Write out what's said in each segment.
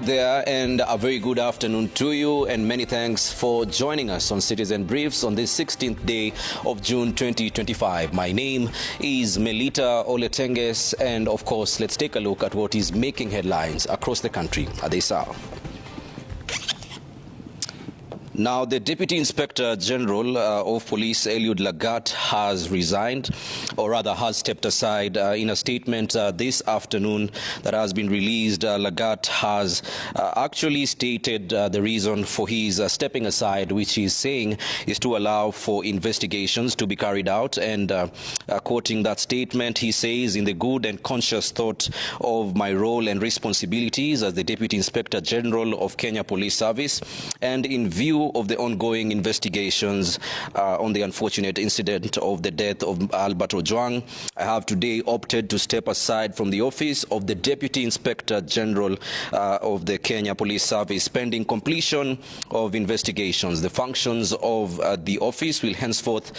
There, and a very good afternoon to you, and many thanks for joining us on Citizen Briefs on this 16th day of June 2025. My name is Melita Oletenges, and of course, let's take a look at what is making headlines across the country at this hour. Now, the Deputy Inspector General of Police, Eliud Lagat, has resigned, or rather has stepped aside. In a statement this afternoon that has been released, Lagat has actually stated the reason for his stepping aside, which he's saying is to allow for investigations to be carried out. And quoting that statement, he says, "In the good and conscious thought of my role and responsibilities as the Deputy Inspector General of Kenya Police Service, and in view of the ongoing investigations on the unfortunate incident of the death of Albert Ojwang, I have today opted to step aside from the office of the Deputy Inspector General of the Kenya Police Service pending completion of investigations. The functions of the office will henceforth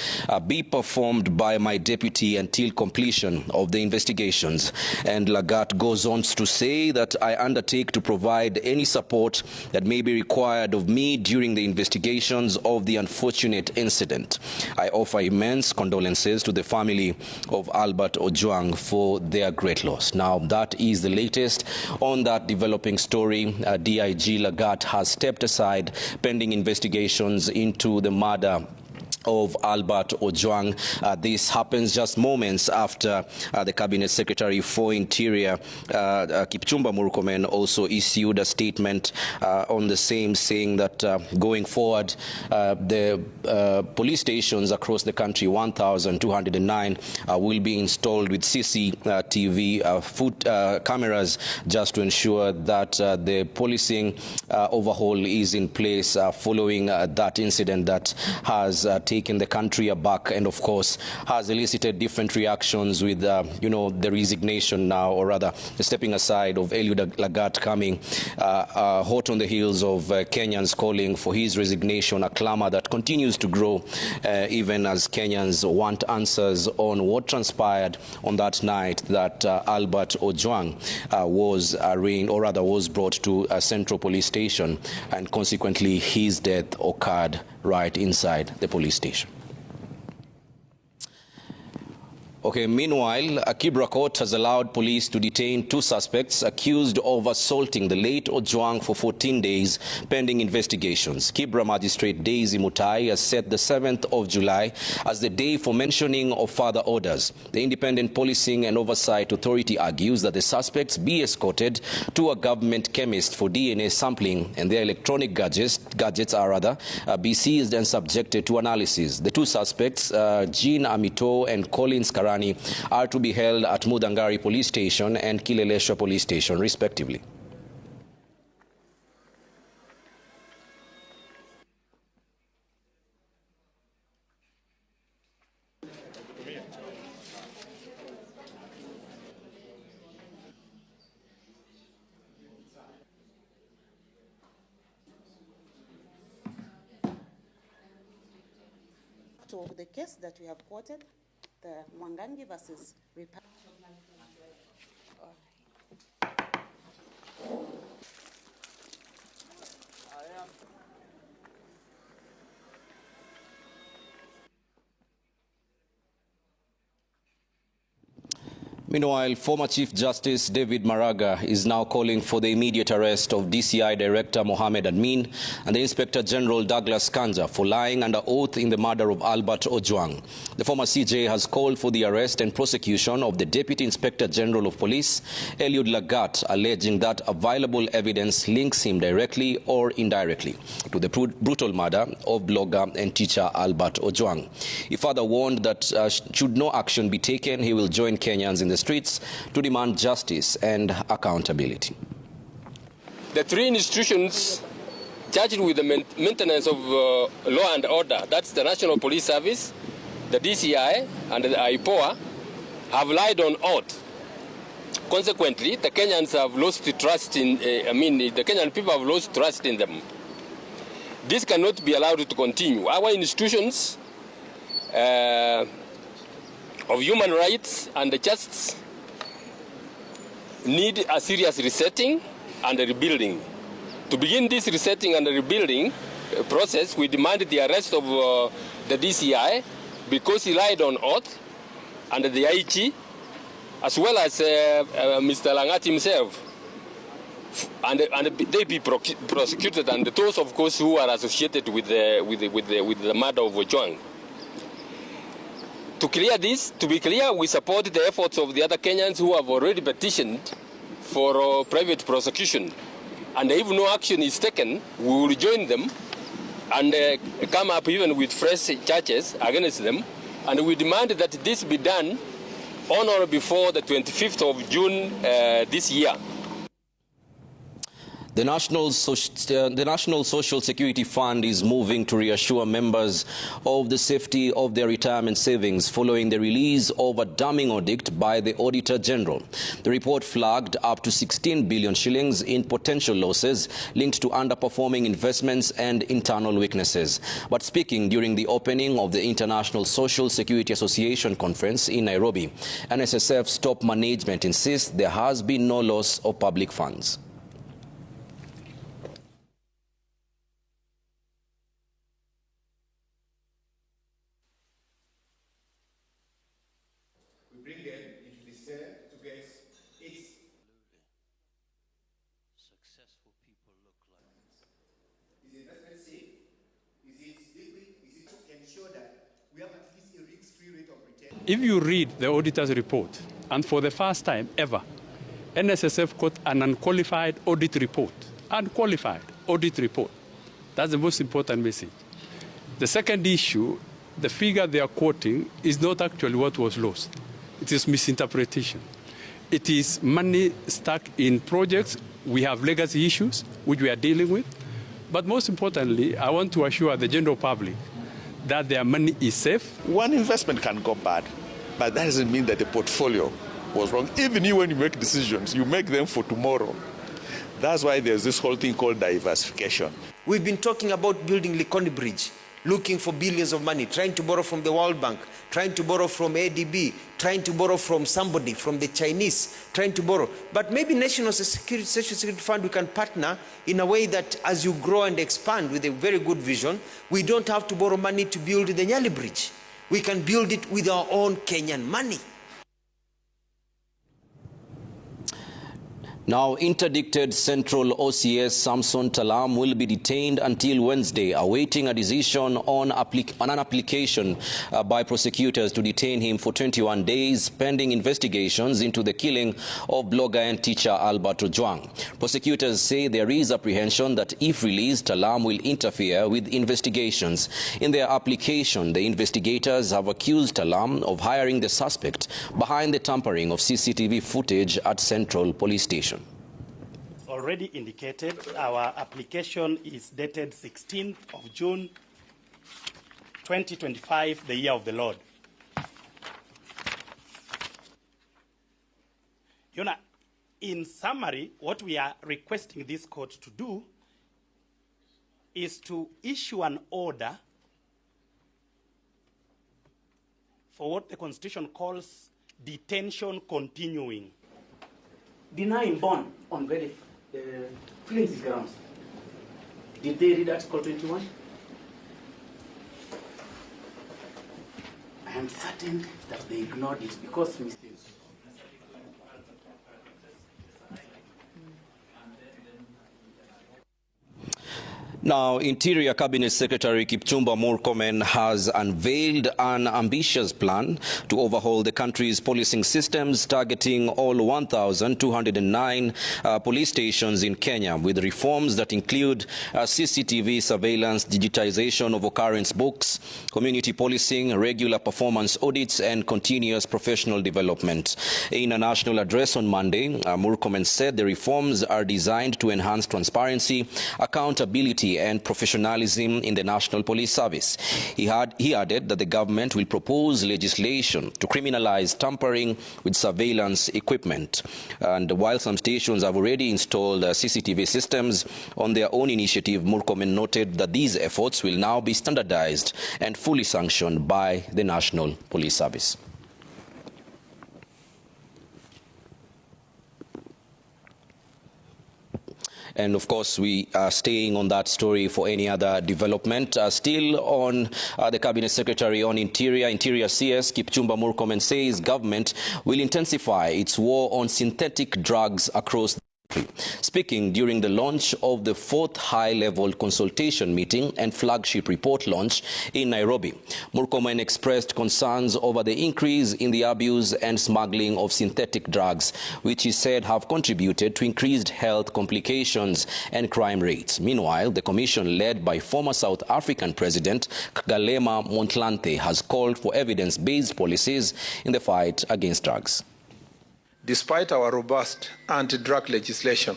be performed by my deputy until completion of the investigations." And Lagat goes on to say that I undertake to provide any support that may be required of me during the investigations of the unfortunate incident. I offer immense condolences to the family of Albert Ojwang for their great loss. Now, that is the latest on that developing story. DIG Lagat has stepped aside pending investigations into the murder of Albert Ojwang. This happens just moments after the Cabinet Secretary for Interior, Kipchumba Murkomen, also issued a statement on the same, saying that going forward, the police stations across the country, 1,209, will be installed with CCTV cameras just to ensure that the policing overhaul is in place following that incident that has taken the country aback, and of course has elicited different reactions with the resignation now, or rather the stepping aside of Eliud Lagat coming hot on the heels of Kenyans calling for his resignation, a clamor that continues to grow even as Kenyans want answers on what transpired on that night that Albert Ojwang was arraigned, or rather was brought to a Central Police Station, and consequently his death occurred right inside the police station. Okay, meanwhile, Kibra Court has allowed police to detain two suspects accused of assaulting the late Ojwang for 14 days pending investigations. Kibra Magistrate Daisy Mutai has set the 7th of July as the day for mentioning of further orders. The Independent Policing and Oversight Authority argues that the suspects be escorted to a government chemist for DNA sampling, and their electronic gadgets be seized and subjected to analysis. The two suspects, Jean Amito and Collins Karani, are to be held at Mudangari Police Station and Kileleshwa Police Station, respectively. To the case that we have quoted, the Mwangangi versus Meanwhile, former Chief Justice David Maraga is now calling for the immediate arrest of DCI Director Mohamed Admin and the Inspector General Douglas Kanja for lying under oath in the murder of Albert Ojwang. The former CJ has called for the arrest and prosecution of the Deputy Inspector General of Police, Eliud Lagat, alleging that available evidence links him directly or indirectly to the brutal murder of blogger and teacher Albert Ojwang. He further warned that should no action be taken, he will join Kenyans in the streets to demand justice and accountability. The three institutions charged with the maintenance of law and order, that's the National Police Service, the DCI, and the IPOA, have lied on oath. Consequently, the Kenyans have lost trust in, the Kenyan people have lost trust in them. This cannot be allowed to continue. Our institutions of human rights and the justice need a serious resetting and rebuilding. To begin this resetting and rebuilding process, we demanded the arrest of the DCI because he lied on oath under the IG, as well as Mr. Langat himself, and they be prosecuted, and those, of course, who are associated with the murder of Ojwang. To clear this, to be clear, we support the efforts of the other Kenyans who have already petitioned for private prosecution. And if no action is taken, we will join them and come up even with fresh charges against them. And we demand that this be done on or before the 25th of June this year. The National Social Security Fund is moving to reassure members of the safety of their retirement savings following the release of a damning audit by the Auditor General. The report flagged up to 16 billion shillings in potential losses linked to underperforming investments and internal weaknesses. But speaking during the opening of the International Social Security Association conference in Nairobi, NSSF's top management insists there has been no loss of public funds. Bring them into the cell to get its successful people look like. Is the investment safe? Is it liquid? Is it to ensure that we have at least a risk-free rate of return? If you read the auditor's report, and for the first time ever, NSSF got an unqualified audit report. Unqualified audit report. That's the most important message. The second issue, the figure they are quoting is not actually what was lost. It is misinterpretation. It is money stuck in projects. We have legacy issues, which we are dealing with. But most importantly, I want to assure the general public that their money is safe. One investment can go bad, but that doesn't mean that the portfolio was wrong. Even you, when you make decisions, you make them for tomorrow. That's why there's this whole thing called diversification. We've been talking about building Likoni Bridge, looking for billions of money, trying to borrow from the World Bank, trying to borrow from ADB, trying to borrow from somebody, from the Chinese, trying to borrow. But maybe National Social Security Fund, we can partner in a way that as you grow and expand with a very good vision, we don't have to borrow money to build the Nyali Bridge. We can build it with our own Kenyan money. Now, interdicted Central OCS Samson Talam will be detained until Wednesday, awaiting a decision on an application by prosecutors to detain him for 21 days, pending investigations into the killing of blogger and teacher Albert Ojwang. Prosecutors say there is apprehension that if released, Talam will interfere with investigations. In their application, the investigators have accused Talam of hiring the suspect behind the tampering of CCTV footage at Central Police Station. Already indicated, our application is dated 16th of June 2025, the year of the Lord. You know, in summary, what we are requesting this court to do is to issue an order for what the Constitution calls detention continuing. Denying bond on very flimsy grounds. Did they read Article 21? I am certain that they ignored it because Now, Interior Cabinet Secretary Kipchumba Murkomen has unveiled an ambitious plan to overhaul the country's policing systems, targeting all 1,209 police stations in Kenya, with reforms that include CCTV surveillance, digitization of occurrence books, community policing, regular performance audits, and continuous professional development. In a national address on Monday, Murkomen said the reforms are designed to enhance transparency, accountability, and professionalism in the National Police Service. He added that the government will propose legislation to criminalize tampering with surveillance equipment. And while some stations have already installed CCTV systems on their own initiative, Murkomen noted that these efforts will now be standardized and fully sanctioned by the National Police Service. And of course, we are staying on that story for any other development. Still on the Cabinet Secretary on Interior CS Kipchumba Murkomen says government will intensify its war on synthetic drugs across the country. Speaking during the launch of the 4th high-level consultation meeting and flagship report launch in Nairobi, Murkomen expressed concerns over the increase in the abuse and smuggling of synthetic drugs, which he said have contributed to increased health complications and crime rates. Meanwhile, the commission led by former South African President Kgalema Motlanthe has called for evidence-based policies in the fight against drugs. Despite our robust anti-drug legislation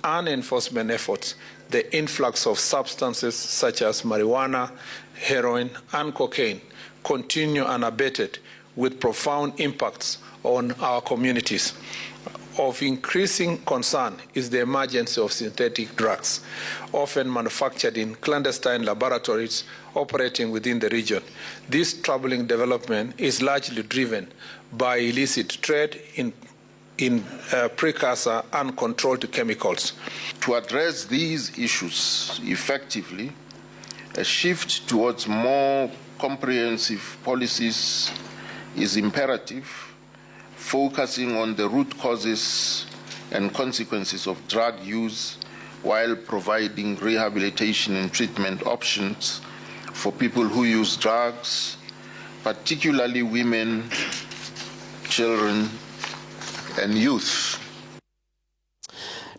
and enforcement efforts, the influx of substances such as marijuana, heroin, and cocaine continue unabated with profound impacts on our communities. Of increasing concern is the emergence of synthetic drugs, often manufactured in clandestine laboratories operating within the region. This troubling development is largely driven by illicit trade in precursor and controlled chemicals. To address these issues effectively, a shift towards more comprehensive policies is imperative, focusing on the root causes and consequences of drug use while providing rehabilitation and treatment options for people who use drugs, particularly women, children, and youth.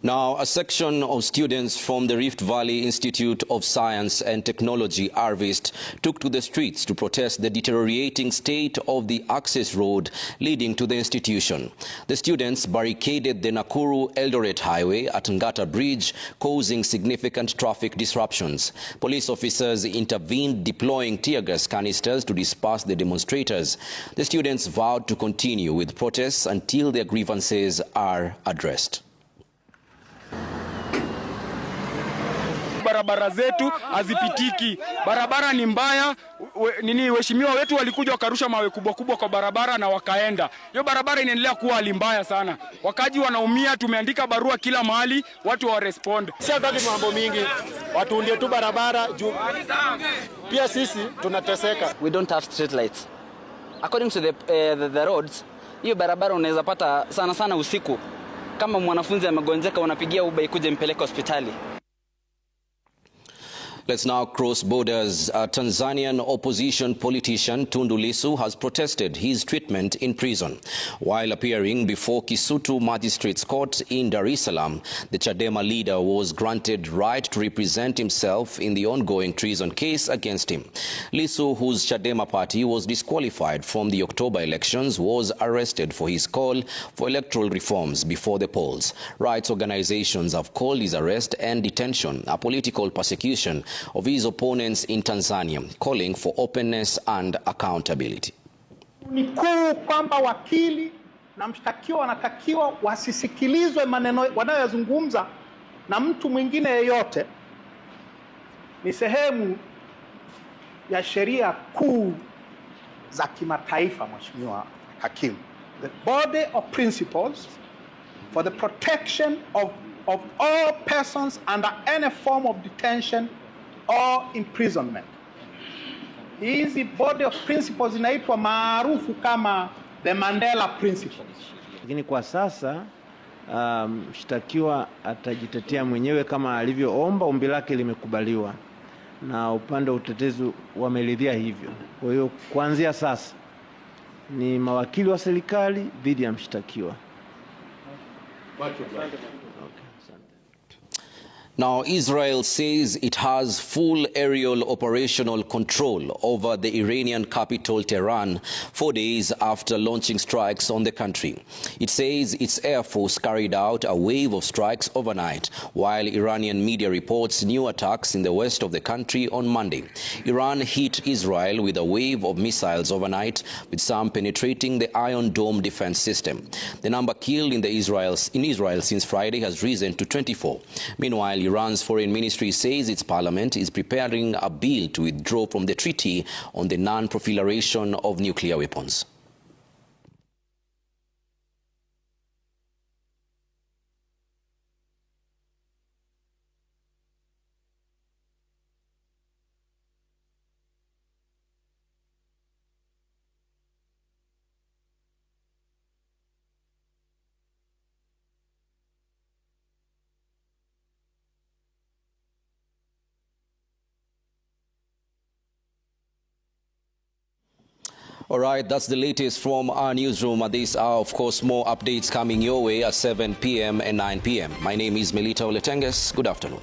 Now, a section of students from the Rift Valley Institute of Science and Technology, ARVIST, took to the streets to protest the deteriorating state of the access road leading to the institution. The students barricaded the Nakuru-Eldoret Highway at Ngata Bridge, causing significant traffic disruptions. Police officers intervened, deploying tear gas canisters to disperse the demonstrators. The students vowed to continue with protests until their grievances are addressed. Barabara zetu hazipitiki, barabara ni mbaya. Waheshimiwa wetu walikuja wakarusha mawe kubwa kubwa kwa barabara na wakaenda. Hiyo barabara inaendelea kuwa hali mbaya sana, wakaji wanaumia. Tumeandika barua kila mahali, watu wa respond. Si hataki mambo mingi, watuundie tu barabara juu pia sisi tunateseka. We don't have street lights. According to the roads, hiyo barabara unaweza pata sana sana usiku. Kama mwanafunzi amegonjeka unapigia Uber ikuje mpeleke hospitali. Let's now cross borders. A Tanzanian opposition politician, Tundu Lissu, has protested his treatment in prison. While appearing before Kisutu Magistrates Court in Dar es Salaam, the Chadema leader was granted right to represent himself in the ongoing treason case against him. Lissu, whose Chadema party was disqualified from the October elections, was arrested for his call for electoral reforms before the polls. Rights organizations have called his arrest and detention a political persecution of his opponents in Tanzania, calling for openness and accountability. Ni kuu kwamba wakili na mshtakiwa wanatakiwa wasisikilizwe maneno wanayozungumza na mtu mwingine yeyote. Ni sehemu ya sheria kuu za kimataifa, Mheshimiwa Hakimu. The body of principles for the protection of all persons under any form of detention or imprisonment. Hizi body of principles inaitwa maarufu kama the Mandela Principles. Lakini kwa sasa mshtakiwa atajitetea mwenyewe kama alivyoomba, ombi lake limekubaliwa na upande wa utetezi wameridhia hivyo. Kwa hiyo kuanzia sasa ni mawakili wa serikali dhidi ya mshtakiwa. Now, Israel says it has full aerial operational control over the Iranian capital, Tehran, 4 days after launching strikes on the country. It says its air force carried out a wave of strikes overnight, while Iranian media reports new attacks in the west of the country on Monday. Iran hit Israel with a wave of missiles overnight, with some penetrating the Iron Dome defense system. The number killed in Israel since Friday has risen to 24. Meanwhile, Iran's foreign ministry says its parliament is preparing a bill to withdraw from the treaty on the non-proliferation of nuclear weapons. All right, that's the latest from our newsroom. These are, of course, more updates coming your way at 7 p.m. and 9 p.m. My name is Melita Oletenges. Good afternoon.